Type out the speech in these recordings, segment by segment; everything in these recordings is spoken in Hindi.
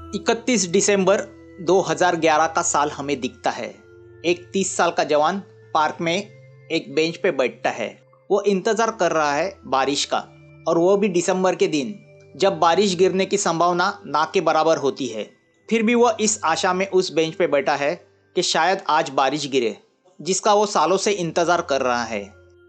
31 दिसंबर 2011 का साल हमें दिखता है। एक 30 साल का जवान पार्क में एक बेंच पे बैठता है। वो इंतजार कर रहा है बारिश का, और वो भी दिसंबर के दिन जब बारिश गिरने की संभावना ना के बराबर होती है। फिर भी वो इस आशा में उस बेंच पे बैठा है कि शायद आज बारिश गिरे, जिसका वो सालों से इंतजार कर रहा है।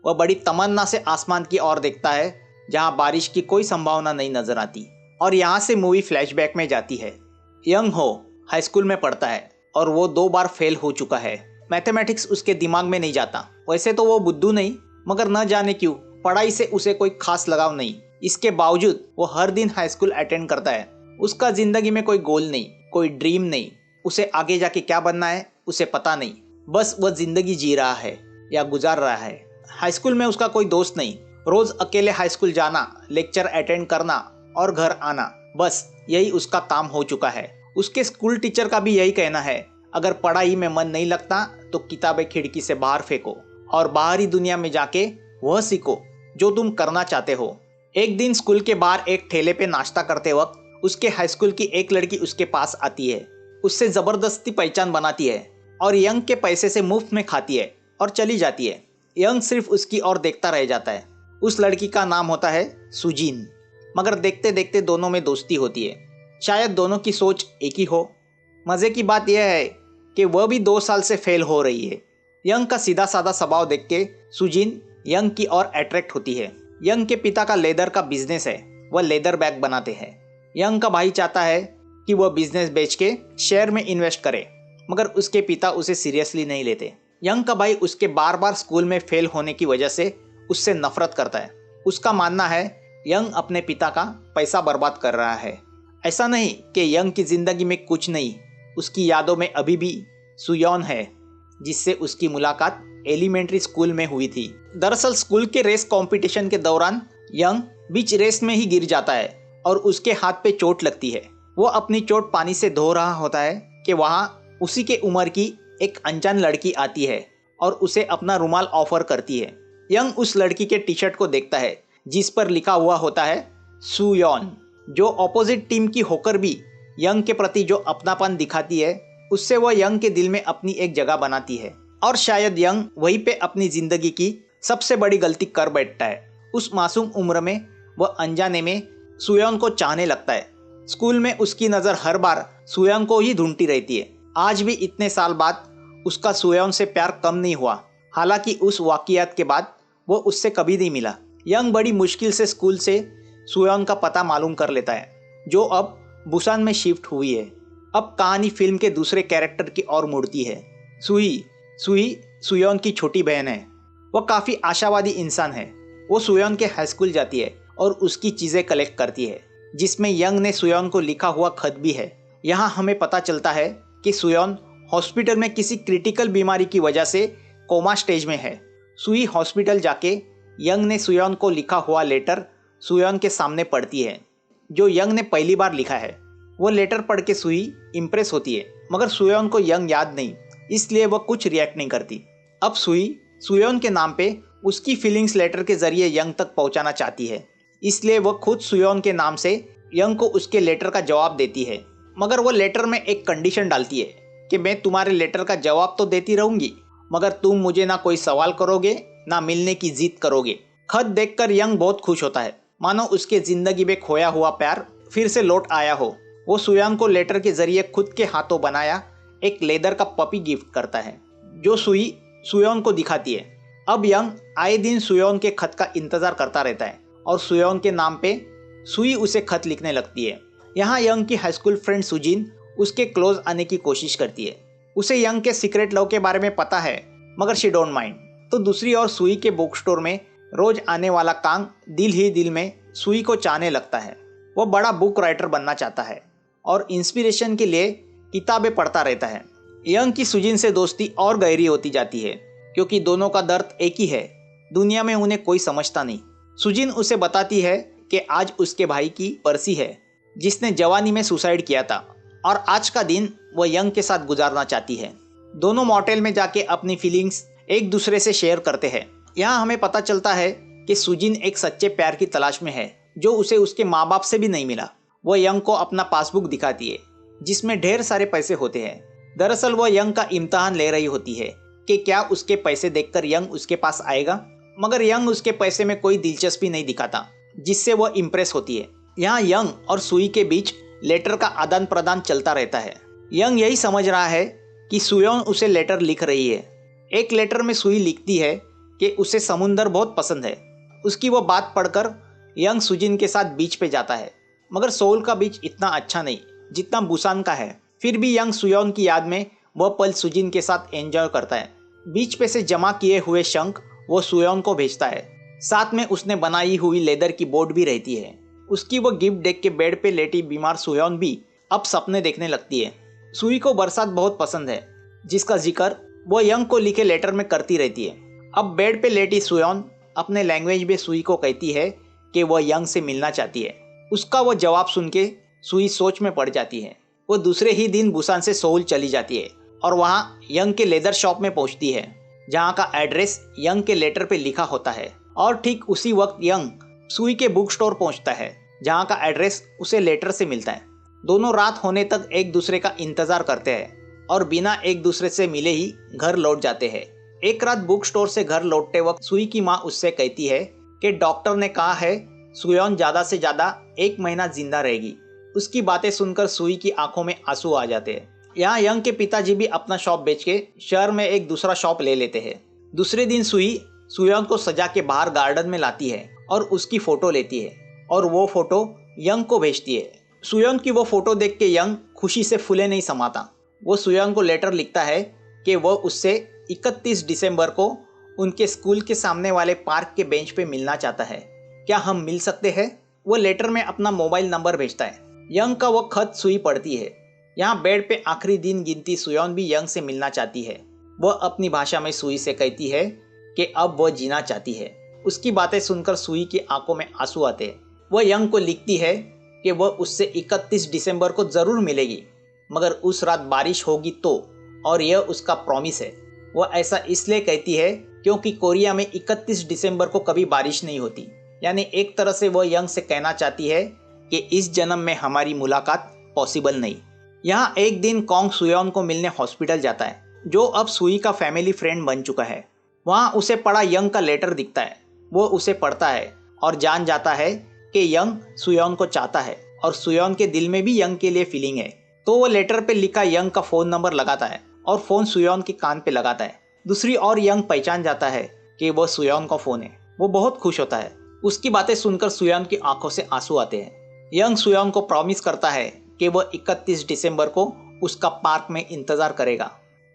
वह बड़ी तमन्ना से आसमान की ओर देखता है जहाँ बारिश की कोई संभावना नहीं नजर आती। और यहाँ से मूवी फ्लैशबैक में जाती है। यंग हो हाई स्कूल में पढ़ता है और वो 2 बार फेल हो चुका है। मैथमेटिक्स उसके दिमाग में नहीं जाता। वैसे तो वो बुद्धू नहीं, मगर न जाने क्यों पढ़ाई से उसे कोई खास लगाव नहीं। इसके बावजूद वो हर दिन हाई स्कूल अटेंड करता है। उसका जिंदगी में कोई गोल नहीं, कोई ड्रीम नहीं। उसे आगे जाके क्या बनना है उसे पता नहीं। बस वह जिंदगी जी रहा है या गुजार रहा है। हाई स्कूल में उसका कोई दोस्त नहीं। रोज अकेले हाई स्कूल जाना, लेक्चर अटेंड करना और घर आना, बस यही उसका काम हो चुका है। उसके स्कूल टीचर का भी यही कहना है, अगर पढ़ाई में मन नहीं लगता तो किताबें खिड़की से बाहर फेंको और बाहरी दुनिया में जाके वह सीखो जो तुम करना चाहते हो। एक दिन स्कूल के बाहर एक ठेले पे नाश्ता करते वक्त उसके हाई स्कूल की एक लड़की उसके पास आती है। उससे जबरदस्ती पहचान बनाती है और यंग के पैसे से मुफ्त में खाती है और चली जाती है। यंग सिर्फ उसकी ओर देखता रह जाता है। उस लड़की का नाम होता है सुजीन। मगर देखते देखते दोनों में दोस्ती होती है। शायद दोनों की सोच एक ही हो। मज़े की बात यह है कि वह भी 2 साल से फेल हो रही है। यंग का सीधा साधा स्वभाव देख के सुजीन यंग की ओर अट्रैक्ट होती है। यंग के पिता का लेदर का बिजनेस है, वह लेदर बैग बनाते हैं। यंग का भाई चाहता है कि वह बिजनेस बेच के शेयर में इन्वेस्ट करे, मगर उसके पिता उसे सीरियसली नहीं लेते। यंग का भाई उसके बार बार स्कूल में फेल होने की वजह से उससे नफरत करता है। उसका मानना है यंग अपने पिता का पैसा बर्बाद कर रहा है। ऐसा नहीं कि यंग की जिंदगी में कुछ नहीं, उसकी यादों में अभी भी सुयोन है, जिससे उसकी मुलाकात एलिमेंट्री स्कूल में हुई थी। दरअसल स्कूल के रेस कंपटीशन के दौरान यंग बीच रेस में ही गिर जाता है और उसके हाथ पे चोट लगती है। वो अपनी चोट पानी से धो रहा होता है कि वहाँ उसी के उम्र की एक अनजान लड़की आती है और उसे अपना रुमाल ऑफर करती है। यंग उस लड़की के टी शर्ट को देखता है जिस पर लिखा हुआ होता है सुयोन। जो ऑपोजिट टीम की होकर भी यंग के प्रति जो अपनापन दिखाती है, उससे वह यंग के दिल में अपनी एक जगह बनाती है। और शायद यंग वहीं पे अपनी जिंदगी की सबसे बड़ी गलती कर बैठता है। उस मासूम उम्र में वह अनजाने में सुयोन को चाहने लगता है। स्कूल में उसकी नज़र हर बार सुयोन को ही ढूंढती रहती है। आज भी इतने साल बाद उसका सुयोन से प्यार कम नहीं हुआ। हालांकि उस वाक़ियात के बाद वो उससे कभी नहीं मिला। यंग बड़ी मुश्किल से स्कूल से सुयोन का पता मालूम कर लेता है, जो अब बुसान में शिफ्ट हुई है। अब कहानी फिल्म के दूसरे कैरेक्टर की ओर मुड़ती है। सुही सुयोन की छोटी बहन है। वह काफ़ी आशावादी इंसान है। वो सुयोन के हाई स्कूल जाती है और उसकी चीज़ें कलेक्ट करती है, जिसमें यंग ने सुयोन को लिखा हुआ खत भी है। यहाँ हमें पता चलता है कि सुयोन हॉस्पिटल में किसी क्रिटिकल बीमारी की वजह से कोमा स्टेज में है। सुही हॉस्पिटल जाके यंग ने सुयोन को लिखा हुआ लेटर सुयोन के सामने पढ़ती है, जो यंग ने पहली बार लिखा है। वो लेटर पढ़ के सुही इम्प्रेस होती है, मगर सुयोन को यंग याद नहीं, इसलिए वह कुछ रिएक्ट नहीं करती। अब सुही सुयोन के नाम पे उसकी फीलिंग्स लेटर के जरिए यंग तक पहुंचाना चाहती है, इसलिए वह खुद सुयोन के नाम से यंग को उसके लेटर का जवाब देती है। मगर वो लेटर में एक कंडीशन डालती है कि मैं तुम्हारे लेटर का जवाब तो देती रहूंगी, मगर तुम मुझे ना कोई सवाल करोगे ना मिलने की जिद करोगे। खत देखकर यंग बहुत खुश होता है, मानो उसके जिंदगी में खोया हुआ प्यार फिर से लौट आया हो। वो सुयोन को लेटर के जरिए खुद के हाथों बनाया एक लेदर का पपी गिफ्ट करता है, जो सुही सुयोन को दिखाती है। अब यंग आए दिन सुयोन के खत का इंतजार करता रहता है और सुयोन के नाम पे सुही उसे खत लिखने लगती है। यहाँ यंग की हाई स्कूल फ्रेंड सुजीन उसके क्लोज आने की कोशिश करती है। उसे यंग के सीक्रेट लव के बारे में पता है, मगर शी डोंट माइंड। तो दूसरी ओर सुही के बुक स्टोर में रोज आने वाला कांग दिल ही दिल में सुही को चाहने लगता है। वो बड़ा बुक राइटर बनना चाहता है और इंस्पिरेशन के लिए किताबें पढ़ता रहता है। यंग की सुजीन से दोस्ती और गहरी होती जाती है, क्योंकि दोनों का दर्द एक ही है। दुनिया में उन्हें कोई समझता नहीं। सुजीन उसे बताती है कि आज उसके भाई की बरसी है, जिसने जवानी में सुसाइड किया था, और आज का दिन वह यंग के साथ गुजारना चाहती है। दोनों मॉटेल में जाके अपनी फीलिंग्स एक दूसरे से शेयर करते हैं। यहाँ हमें पता चलता है कि सुजीन एक सच्चे प्यार की तलाश में है, जो उसे उसके माँ बाप से भी नहीं मिला। वो यंग को अपना पासबुक दिखाती है जिसमें ढेर सारे पैसे होते हैं। दरअसल वह यंग का इम्तिहान ले रही होती है कि क्या उसके पैसे देखकर यंग उसके पास आएगा, मगर यंग उसके पैसे में कोई दिलचस्पी नहीं दिखाता, जिससे वह इम्प्रेस होती है। यहाँ यंग और सुई के बीच लेटर का आदान प्रदान चलता रहता है। यंग यही समझ रहा है कि सुयोन उसे लेटर लिख रही है। एक लेटर में सुई लिखती है कि उसे समुंदर बहुत पसंद है। उसकी वो बात पढ़कर यंग सुजिन के साथ बीच पे जाता है, मगर सोल का बीच इतना अच्छा नहीं जितना बुसान का है। फिर भी यंग सुयोन की याद में वह पल सुजिन के साथ एंजॉय करता है। बीच पे से जमा किए हुए शंख वो सुयोन को भेजता है। साथ में उसने बनाई हुई लेदर की बोट भी रहती है। उसकी वो गिफ्ट देख के बेड पे लेटी बीमार सुयोन भी अब सपने देखने लगती है। सुई को बरसात बहुत पसंद है, जिसका जिक्र वो यंग को लिखे लेटर में करती रहती है। अब बेड पे लेटी सुयोन अपने लैंग्वेज में सुई को कहती है कि वह यंग से मिलना चाहती है। उसका वो जवाब सुन के सुई सोच में पड़ जाती है। वो दूसरे ही दिन बुसान से सोल चली जाती है और वहाँ यंग के लेदर शॉप में पहुँचती है, जहाँ का एड्रेस यंग के लेटर पे लिखा होता है। और ठीक उसी वक्त यंग सुई के बुक स्टोर पहुँचता है, जहाँ का एड्रेस उसे लेटर से मिलता है। दोनों रात होने तक एक दूसरे का इंतजार करते हैं और बिना एक दूसरे से मिले ही घर लौट जाते हैं। एक रात बुक स्टोर से घर लौटते वक्त सुई की माँ उससे कहती है कि डॉक्टर ने कहा है सुयोन ज़्यादा से ज़्यादा 1 महीना जिंदा रहेगी। उसकी बातें सुनकर सुई की आंखों में आंसू आ जाते हैं। यहाँ यंग के पिताजी भी अपना शॉप बेच के शहर में एक दूसरा शॉप ले लेते हैं। दूसरे दिन सुई सुयोन को सजा के बाहर गार्डन में लाती है और उसकी फोटो लेती है और वो फोटो यंग को भेजती है। सुयोन की वो फोटो देख के यंग खुशी से फूले नहीं समाता। वो सुयोन को लेटर लिखता है कि वो उससे 31 दिसंबर को उनके स्कूल के सामने वाले पार्क के बेंच पे मिलना चाहता है। क्या हम मिल सकते हैं? वो लेटर में अपना मोबाइल नंबर भेजता है। यंग का वो खत सुई पढ़ती है। यहाँ बेड पे आखिरी दिन गिनती सुयोन भी यंग से मिलना चाहती है। वह अपनी भाषा में सुई से कहती है कि अब वह जीना चाहती है। उसकी बातें सुनकर सुई की आंखों में आंसू आते हैं। वह यंग को लिखती है कि वह उससे 31 दिसंबर को ज़रूर मिलेगी, मगर उस रात बारिश होगी तो, और यह उसका प्रॉमिस है। वह ऐसा इसलिए कहती है क्योंकि कोरिया में 31 दिसंबर को कभी बारिश नहीं होती। यानी एक तरह से वह यंग से कहना चाहती है कि इस जन्म में हमारी मुलाकात पॉसिबल नहीं। यहाँ एक दिन कॉन्ग सुयोन को मिलने हॉस्पिटल जाता है, जो अब सुई का फैमिली फ्रेंड बन चुका है। वहाँ उसे पढ़ा यंग का लेटर दिखता है। वो उसे पढ़ता है और जान जाता है कि यंग सुयोन को चाहता है और सुयोन के दिल में भी यंग के लिए फीलिंग है। तो वो लेटर पे लिखा यंग का फ़ोन नंबर लगाता है और फ़ोन सुयोन के कान पे लगाता है। दूसरी ओर यंग पहचान जाता है कि वो सुयोन का फ़ोन है। वो बहुत खुश होता है। उसकी बातें सुनकर सुयोन की आंखों से आंसू आते हैं। यंग सुयोन को प्रॉमिस करता है कि वह 31 दिसंबर को उसका पार्क में इंतज़ार करेगा।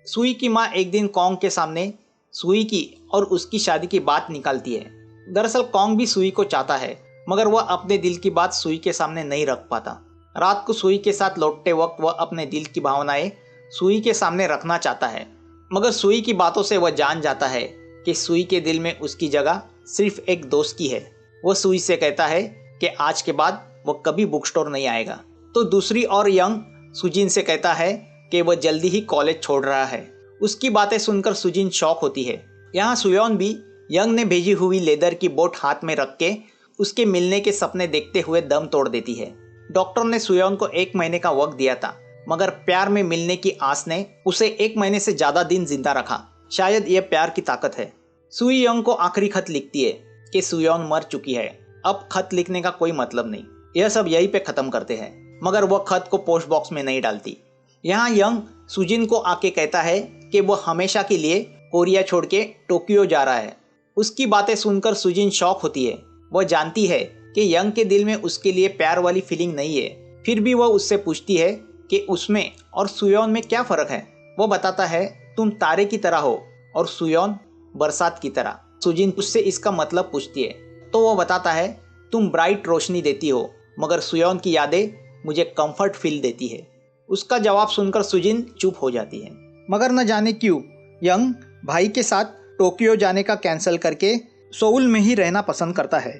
सुई की माँ एक दिन कॉन्ग के सामने सुई की और उसकी शादी की बात निकालती है। दरअसल कॉन्ग भी सुई को चाहता है, मगर वह अपने दिल की बात सुई के सामने नहीं रख पाता। रात को सुई के साथ लौटते वक्त वह अपने दिल की भावनाएं सुई के सामने रखना चाहता है, मगर सुई की बातों से वह जान जाता है कि सुई के दिल में उसकी जगह सिर्फ एक दोस्त की है। वह सुई से कहता है कि आज के बाद वह कभी बुक स्टोर नहीं आएगा। तो दूसरी ओर यंग सुजिन से कहता है कि वह जल्दी ही कॉलेज छोड़ रहा है। उसकी बातें सुनकर सुजिन शॉक होती है। यहाँ सुयोन भी यंग ने भेजी हुई लेदर की बोट हाथ में रख के उसके मिलने के सपने देखते हुए दम तोड़ देती है। डॉक्टर ने सुयोन को 1 महीने का वक्त दिया था, मगर प्यार में मिलने की आस ने उसे 1 महीने से ज़्यादा दिन जिंदा रखा। शायद यह प्यार की ताकत है। सुई यंग को आखिरी खत लिखती है कि सुयोन मर चुकी है, अब खत लिखने का कोई मतलब नहीं। यह सब यहीं पे ख़त्म करते हैं, मगर वह खत को पोस्ट बॉक्स में नहीं डालती। यहाँ यंग सुजिन को आके कहता है कि वह हमेशा के लिए कोरिया छोड़ के टोक्यो जा रहा है। उसकी बातें सुनकर सुजिन शॉक होती है। वह जानती है कि यंग के दिल में उसके लिए प्यार वाली फीलिंग नहीं है। फिर भी वह उससे पूछती है कि उसमें और सुयोन में क्या फ़र्क है। वो बताता है, तुम तारे की तरह हो और सुयोन बरसात की तरह। सुजिन उससे इसका मतलब पूछती है, तो वो बताता है, तुम ब्राइट रोशनी देती हो, मगर सुयोन की यादें मुझे कंफर्ट फील देती है। उसका जवाब सुनकर सुजिन चुप हो जाती है। मगर न जाने क्यों यंग भाई के साथ टोक्यो जाने का कैंसिल करके सोउल में ही रहना पसंद करता है।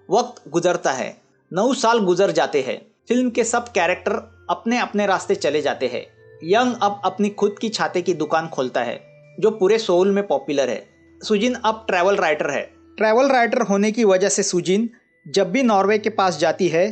वक्त गुजरता है। 9 साल गुजर जाते हैं। फिल्म के सब कैरेक्टर अपने अपने रास्ते चले जाते हैं। यंग अब अपनी खुद की छाते की दुकान खोलता है, जो पूरे सोउल में पॉपुलर है। सुजिन अब ट्रैवल राइटर है। ट्रैवल राइटर होने की वजह से सुजिन जब भी नॉर्वे के पास जाती है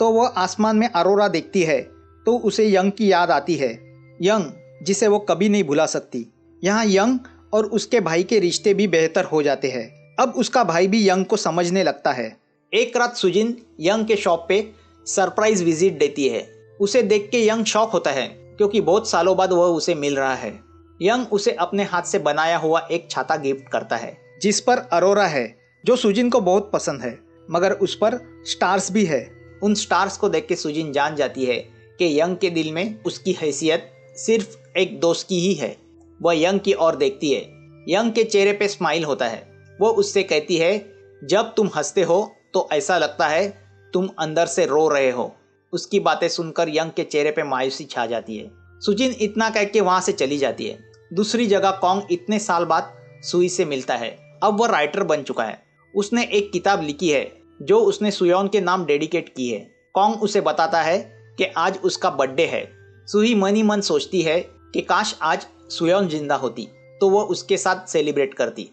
तो वह आसमान में अरोरा देखती है, तो उसे यंग की याद आती है, यंग जिसे वो कभी नहीं भुला सकती। यहाँ यंग और उसके भाई के रिश्ते भी बेहतर हो जाते हैं। अब उसका भाई भी यंग को समझने लगता है। एक रात सुजिन यंग के शॉप पे सरप्राइज विजिट देती है। उसे देख के यंग शॉक होता है क्योंकि बहुत सालों बाद वह उसे मिल रहा है। यंग उसे अपने हाथ से बनाया हुआ एक छाता गिफ्ट करता है जिस पर अरोरा है, जो सुजिन को बहुत पसंद है, मगर उस पर स्टार्स भी है। उन स्टार्स को देख के सुजिन जान जाती है कि यंग के दिल में उसकी हैसियत सिर्फ एक दोस्त की ही है। वह यंग की ओर देखती है। यंग के चेहरे पे स्माइल होता है। वो उससे कहती है, जब तुम हंसते हो तो ऐसा लगता है तुम अंदर से रो रहे हो। उसकी बातें सुनकर यंग के चेहरे पे मायूसी छा जाती है। सुजिन इतना कह के वहां से चली जाती है। दूसरी जगह कॉन्ग इतने साल बाद सुई से मिलता है। अब वह राइटर बन चुका है। उसने एक किताब लिखी है जो उसने सुयोन के नाम डेडिकेट की है। कॉन्ग उसे बताता है कि आज उसका बर्थडे है। सुई मन ही मन सोचती है कि काश आज सुयोन जिंदा होती तो वह उसके साथ सेलिब्रेट करती।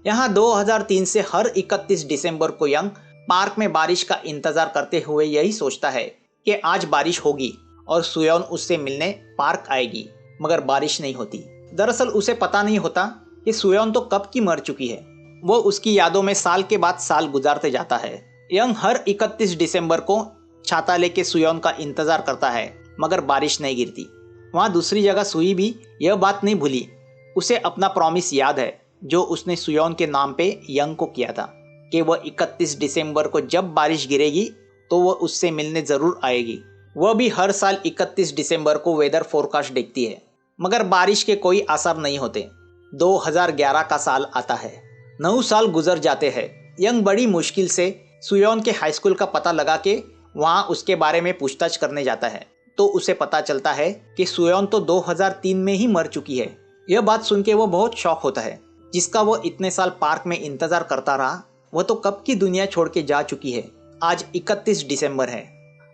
यहाँ 2003 से हर 31 दिसंबर को यंग पार्क में बारिश का इंतजार करते हुए यही सोचता है कि आज बारिश होगी और सुयोन उससे मिलने पार्क आएगी, मगर बारिश नहीं होती। दरअसल उसे पता नहीं होता कि सुयोन तो कब की मर चुकी है। वो उसकी यादों में साल के बाद साल गुजारते जाता है। यंग हर 31 दिसंबर को छाता लेके सुयोन का इंतजार करता है, मगर बारिश नहीं गिरती। वहाँ दूसरी जगह सुई भी यह बात नहीं भूली। उसे अपना प्रॉमिस याद है जो उसने सुयोन के नाम पे यंग को किया था कि वह 31 दिसंबर को जब बारिश गिरेगी तो वह उससे मिलने जरूर आएगी। वह भी हर साल 31 दिसंबर को वेदर फोरकास्ट देखती है, मगर बारिश के कोई आसार नहीं होते। 2011 का साल आता है। 9 साल गुजर जाते हैं। यंग बड़ी मुश्किल से सुयोन के हाई स्कूल का पता लगा के वहाँ उसके बारे में पूछताछ करने जाता है, तो उसे पता चलता है कि सुयोन तो 2003 में ही मर चुकी है। यह बात सुन के वो बहुत शॉक होता है। जिसका वो इतने साल पार्क में इंतजार करता रहा, वह तो कब की दुनिया छोड़ के जा चुकी है। आज 31 दिसंबर है।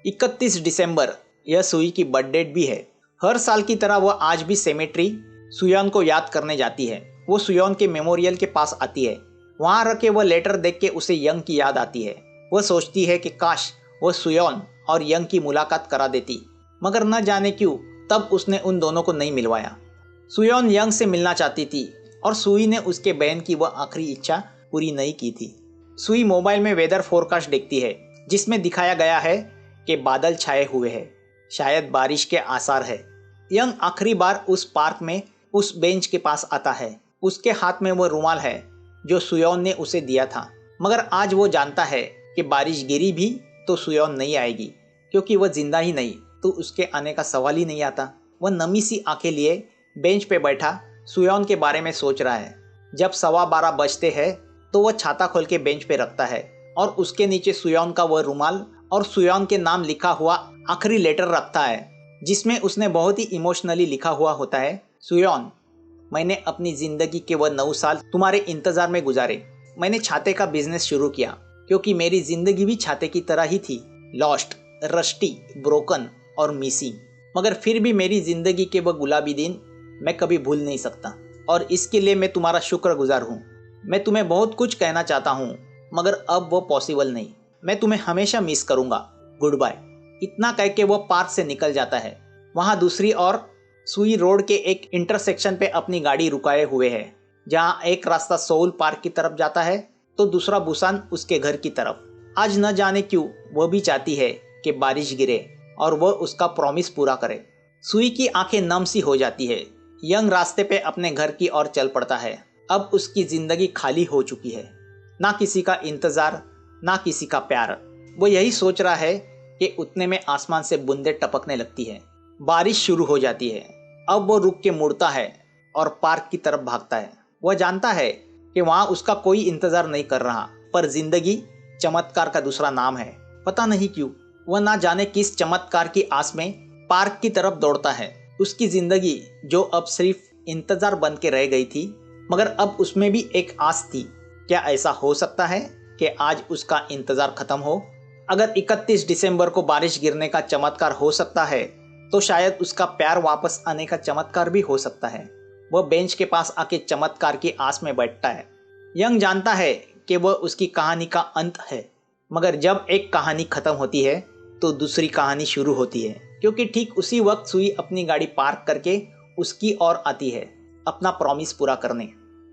31 दिसंबर यह सुई की बर्थ डेट भी है। हर साल की तरह वह आज भी सेमेट्री सुयोन को याद करने जाती है। वो सुयोन के मेमोरियल के पास आती है। वहाँ रखे वह लेटर देख के उसे यंग की याद आती है। वह सोचती है कि काश वह सुयोन और यंग की मुलाकात करा देती, मगर न जाने क्यों तब उसने उन दोनों को नहीं मिलवाया। सुयोन यंग से मिलना चाहती थी और सुई ने उसके बहन की वह आखिरी इच्छा पूरी नहीं की थी। सुई मोबाइल में वेदर फोरकास्ट देखती है जिसमें दिखाया गया है कि बादल छाए हुए हैं, शायद बारिश के आसार है। यंग आखिरी बार उस पार्क में उस बेंच के पास आता है। उसके हाथ में वह रुमाल है जो सुयोन ने उसे दिया था, मगर आज वो जानता है कि बारिश गिरी भी तो सुयोन नहीं आएगी, क्योंकि वह जिंदा ही नहीं तो उसके आने का सवाल ही नहीं आता। वह नमी सी आंखें लिए बेंच पे बैठा सुयोन के बारे में सोच रहा है। जब 12:15 बजते हैं तो वह छाता खोल के बेंच पे रखता है और उसके नीचे सुयोन का वह रुमाल और सुयोन के नाम लिखा हुआ आखिरी लेटर रखता है, जिसमें उसने बहुत ही इमोशनली लिखा हुआ होता है, सुयोन, मैंने अपनी जिंदगी के वह 9 साल तुम्हारे इंतजार में गुजारे। मैंने छाते का बिजनेस शुरू किया क्योंकि मेरी जिंदगी भी छाते की तरह ही थी, लॉस्ट, रस्टी, ब्रोकन और मिसिंग। मगर फिर भी मेरी जिंदगी के वह गुलाबी दिन मैं कभी भूल नहीं सकता और इसके लिए मैं तुम्हारा शुक्रगुजार हूँ। मैं तुम्हें बहुत कुछ कहना चाहता हूँ, मगर अब वो पॉसिबल नहीं। मैं तुम्हें हमेशा मिस करूँगा। Goodbye. इतना कह के वो पार्क से निकल जाता है। वहाँ दूसरी ओर सुई रोड के एक इंटरसेक्शन पे अपनी गाड़ी रुकाए हुए है, जहाँ एक रास्ता सोल पार्क की तरफ जाता है तो दूसरा बुसान उसके घर की तरफ। आज न जाने क्यों वो भी चाहती है कि बारिश गिरे और वह उसका प्रॉमिस पूरा करे। सुई की आंखें नम सी हो जाती है। यंग रास्ते पे अपने घर की ओर चल पड़ता है। अब उसकी जिंदगी खाली हो चुकी है, ना किसी का इंतजार, ना किसी का प्यार। वो यही सोच रहा है कि उतने में आसमान से बूंदें टपकने लगती है। बारिश शुरू हो जाती है। अब वो रुक के मुड़ता है और पार्क की तरफ भागता है। वह जानता है कि वहाँ उसका कोई इंतजार नहीं कर रहा, पर जिंदगी चमत्कार का दूसरा नाम है। पता नहीं क्यों वह ना जाने किस चमत्कार की आस में पार्क की तरफ दौड़ता है। उसकी जिंदगी जो अब सिर्फ इंतजार बन के रह गई थी, मगर अब उसमें भी एक आस थी। क्या ऐसा हो सकता है कि आज उसका इंतजार खत्म हो? अगर 31 दिसंबर को बारिश गिरने का चमत्कार हो सकता है, तो शायद उसका प्यार वापस आने का चमत्कार भी हो सकता है। वह बेंच के पास आके चमत्कार की आस में बैठता है। यंग जानता है कि वह उसकी कहानी का अंत है, मगर जब एक कहानी खत्म होती है तो दूसरी कहानी शुरू होती है। क्योंकि ठीक उसी वक्त सुई अपनी गाड़ी पार्क करके उसकी ओर आती है अपना प्रॉमिस पूरा करने।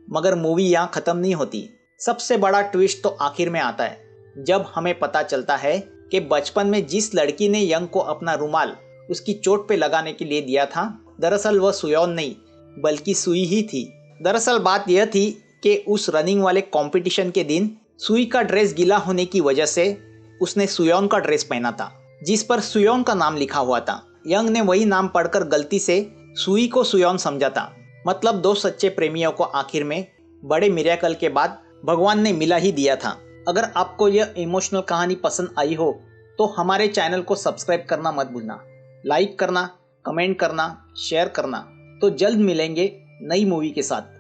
मगर मूवी यहाँ खत्म नहीं होती। सबसे बड़ा ट्विस्ट तो आखिर में आता है जब हमें पता चलता है कि बचपन में जिस लड़की ने यंग को अपना रुमाल उसकी चोट पे लगाने के लिए दिया था, दरअसल वह सुयोन नहीं बल्कि सुई ही थी। दरअसल बात यह थी कि उस रनिंग वाले कंपटीशन के दिन सुई का ड्रेस गीला होने की वजह से उसने सुयोन का ड्रेस पहना था जिस पर सुयोन का नाम लिखा हुआ था। यंग ने वही नाम पढ़कर गलती से सुई को सुयोन समझा था। मतलब दो सच्चे प्रेमियों को आखिर में बड़े मिरेकल के बाद भगवान ने मिला ही दिया था। अगर आपको यह इमोशनल कहानी पसंद आई हो तो हमारे चैनल को सब्सक्राइब करना मत भूलना, लाइक करना, कमेंट करना, शेयर करना। तो जल्द मिलेंगे नई मूवी के साथ।